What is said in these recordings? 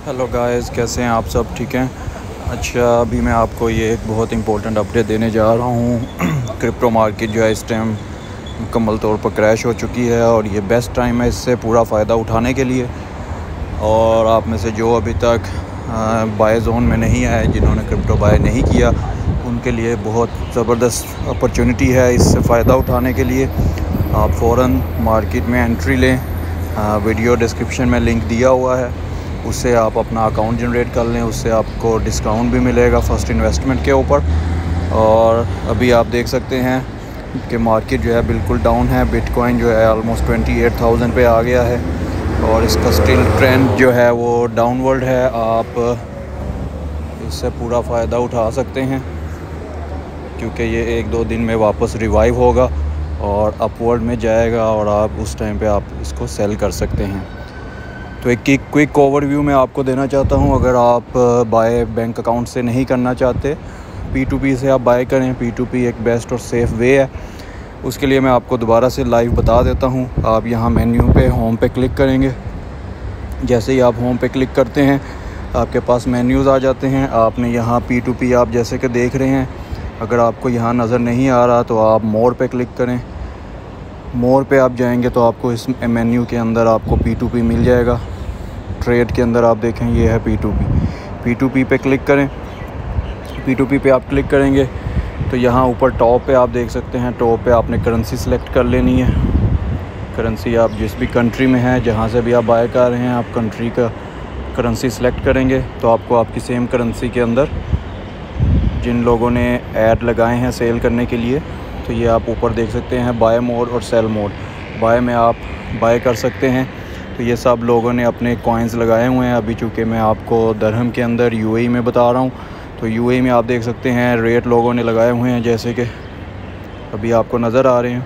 Hello guys, कैसे हैं आप सब? ठीक हैं? अच्छा, अभी मैं आपको ये एक बहुत इंपॉर्टेंट अपडेट देने जा रहा हूँ। क्रिप्टो मार्केट जो है इस टाइम मुकम्मल तौर पर क्रैश हो चुकी है और ये बेस्ट टाइम है इससे पूरा फ़ायदा उठाने के लिए। और आप में से जो अभी तक बाय जोन में नहीं आए, जिन्होंने क्रिप्टो बाय नहीं किया, उनके लिए बहुत ज़बरदस्त अपॉर्चुनिटी है इससे फ़ायदा उठाने के लिए। आप फ़ौरन मार्केट में एंट्री लें। वीडियो डिस्क्रिप्शन में लिंक दिया हुआ है, उससे आप अपना अकाउंट जनरेट कर लें। उससे आपको डिस्काउंट भी मिलेगा फ़र्स्ट इन्वेस्टमेंट के ऊपर। और अभी आप देख सकते हैं कि मार्केट जो है बिल्कुल डाउन है। बिटकॉइन जो है ऑलमोस्ट 28,000 पे आ गया है और इसका स्टिल ट्रेंड जो है वो डाउनवर्ड है। आप इससे पूरा फ़ायदा उठा सकते हैं क्योंकि ये 1-2 दिन में वापस रिवाइव होगा और अपवर्ड में जाएगा और आप उस टाइम पे आप इसको सेल कर सकते हैं। तो एक क्विक ओवरव्यू मैं आपको देना चाहता हूं। अगर आप बाय बैंक अकाउंट से नहीं करना चाहते, P2P से आप बाय करें। P2P एक बेस्ट और सेफ़ वे है। उसके लिए मैं आपको दोबारा से लाइव बता देता हूं। आप यहां मेन्यू पे होम पे क्लिक करेंगे। जैसे ही आप होम पे क्लिक करते हैं आपके पास मेन्यूज़ आ जाते हैं। आपने यहाँ P2P आप जैसे कि देख रहे हैं, अगर आपको यहाँ नज़र नहीं आ रहा तो आप मोर पे क्लिक करें। मोर पे आप जाएंगे तो आपको इस मेन्यू के अंदर आपको P2P मिल जाएगा। ट्रेड के अंदर आप देखें ये है P2P पे क्लिक करें। P2P पे आप क्लिक करेंगे तो यहाँ ऊपर टॉप पे आप देख सकते हैं, टॉप पे आपने करेंसी सेलेक्ट कर लेनी है। करेंसी आप जिस भी कंट्री में है, जहाँ से भी आप बाय कर रहे हैं, आप कंट्री का करेंसी सेलेक्ट करेंगे तो आपको आपकी सेम करेंसी के अंदर जिन लोगों ने ऐड लगाए हैं सेल करने के लिए, तो ये आप ऊपर देख सकते हैं बाय मोड और सेल मोड। बाय में आप बाय कर सकते हैं। तो ये सब लोगों ने अपने कॉइन्स लगाए हुए हैं। अभी चूँकि मैं आपको दरहम के अंदर UAE में बता रहा हूँ, तो UAE में आप देख सकते हैं रेट लोगों ने लगाए हुए हैं, जैसे कि अभी आपको नज़र आ रहे हैं।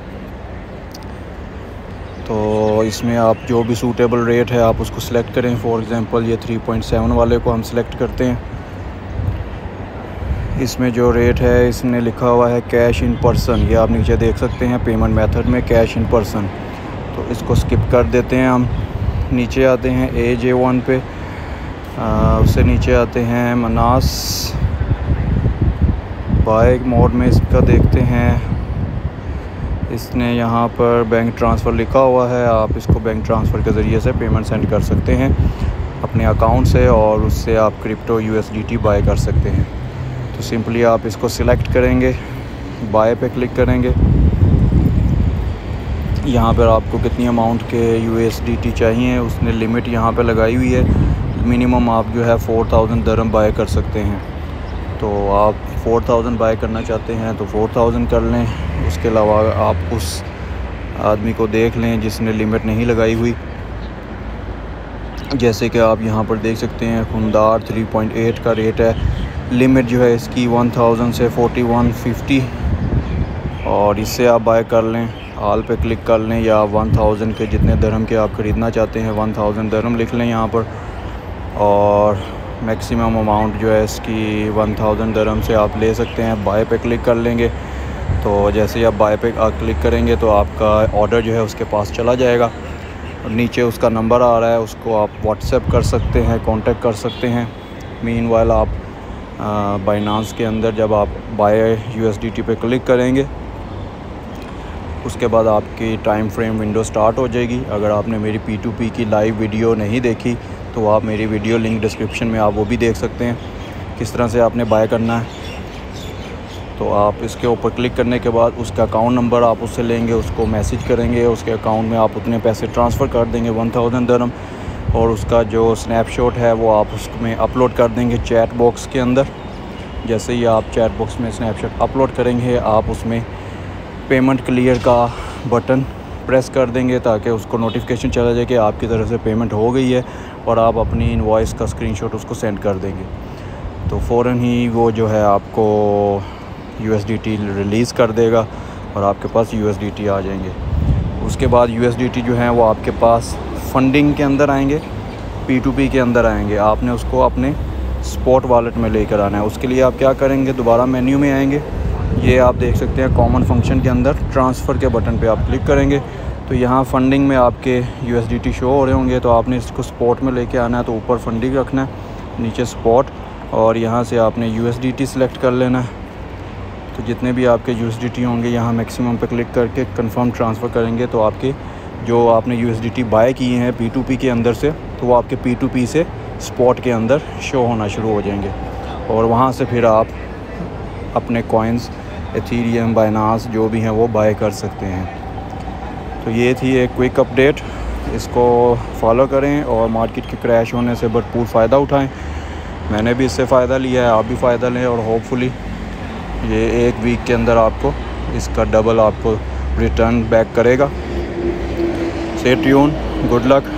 तो इसमें आप जो भी सूटेबल रेट है आप उसको सिलेक्ट करें। फॉर एग्ज़ाम्पल ये 3.7 वाले को हम सिलेक्ट करते हैं। इसमें जो रेट है इसने लिखा हुआ है कैश इन पर्सन। ये आप नीचे देख सकते हैं पेमेंट मेथड में कैश इन पर्सन, तो इसको स्किप कर देते हैं। हम नीचे आते हैं AJ1 पे। उससे नीचे आते हैं मनास। बाय मोड में इसका देखते हैं, इसने यहाँ पर बैंक ट्रांसफ़र लिखा हुआ है। आप इसको बैंक ट्रांसफ़र के ज़रिए से पेमेंट सेंड कर सकते हैं अपने अकाउंट से और उससे आप क्रिप्टो USDT बाय कर सकते हैं। तो सिंपली आप इसको सिलेक्ट करेंगे, बाय पे क्लिक करेंगे। यहाँ पर आपको कितनी अमाउंट के USDT चाहिए उसने लिमिट यहाँ पे लगाई हुई है। मिनिमम आप जो है 4,000 दरम बाय कर सकते हैं। तो आप 4,000 बाय करना चाहते हैं तो 4,000 कर लें। उसके अलावा आप उस आदमी को देख लें जिसने लिमिट नहीं लगाई हुई। जैसे कि आप यहाँ पर देख सकते हैं खुंदार 3.8 का रेट है। लिमिट जो है इसकी 1,000 से 4150 और इससे आप बाय कर लें। ऑल पे क्लिक कर लें या 1,000 के जितने दरहम के आप ख़रीदना चाहते हैं 1,000 दरहम लिख लें यहाँ पर। और मैक्सिमम अमाउंट जो है इसकी 1,000 दरहम से आप ले सकते हैं। बाय पे क्लिक कर लेंगे तो जैसे ही आप बाय पे क्लिक करेंगे तो आपका ऑर्डर जो है उसके पास चला जाएगा। और नीचे उसका नंबर आ रहा है, उसको आप व्हाट्सएप कर सकते हैं, कांटेक्ट कर सकते हैं। मीनवाइल आप बाइनांस के अंदर जब आप बाय USDT पे क्लिक करेंगे उसके बाद आपकी टाइम फ्रेम विंडो स्टार्ट हो जाएगी। अगर आपने मेरी P2P की लाइव वीडियो नहीं देखी तो आप मेरी वीडियो लिंक डिस्क्रिप्शन में आप वो भी देख सकते हैं किस तरह से आपने बाय करना है। तो आप इसके ऊपर क्लिक करने के बाद उसका अकाउंट नंबर आप उससे लेंगे, उसको मैसेज करेंगे, उसके अकाउंट में आप उतने पैसे ट्रांसफ़र कर देंगे 1,000 दरहम। और उसका जो स्नैपशॉट है वो आप उसमें अपलोड कर देंगे चैट बॉक्स के अंदर। जैसे ही आप चैट बॉक्स में स्नैपशॉट अपलोड करेंगे आप उसमें पेमेंट क्लियर का बटन प्रेस कर देंगे ताकि उसको नोटिफिकेशन चला जाए कि आपकी तरफ से पेमेंट हो गई है और आप अपनी इनवॉइस का स्क्रीनशॉट उसको सेंड कर देंगे। तो फ़ौरन ही वो जो है आपको USDT रिलीज़ कर देगा और आपके पास USDT आ जाएंगे। उसके बाद USDT जो है वो आपके पास फंडिंग के अंदर आएंगे, P2P के अंदर आएंगे। आपने उसको अपने स्पॉट वॉलेट में लेकर आना है। उसके लिए आप क्या करेंगे, दोबारा मेन्यू में आएंगे। ये आप देख सकते हैं कॉमन फंक्शन के अंदर ट्रांसफ़र के बटन पे आप क्लिक करेंगे। तो यहाँ फ़ंडिंग में आपके USDT शो हो रहे होंगे, तो आपने इसको स्पॉट में लेके आना है। तो ऊपर फंडिंग रखना है, नीचे स्पॉट, और यहाँ से आपने USDT सेलेक्ट कर लेना है। तो जितने भी आपके USDT होंगे यहाँ मैक्सिमम पे क्लिक करके कंफर्म ट्रांसफ़र करेंगे, तो आपके जो आपने USDT बाय किए हैं P2P के अंदर से, तो वो आपके P2P से स्पॉट के अंदर शो होना शुरू हो जाएंगे। और वहाँ से फिर आप अपने कॉइन्स, एथीरियम, बाइनांस जो भी हैं वो बाय कर सकते हैं। तो ये थी एक क्विक अपडेट, इसको फॉलो करें और मार्केट के क्रैश होने से भरपूर फ़ायदा उठाएं। मैंने भी इससे फ़ायदा लिया है, आप भी फ़ायदा लें, और होपफुली ये एक वीक के अंदर आपको इसका डबल आपको रिटर्न बैक करेगा। Stay tune, good luck.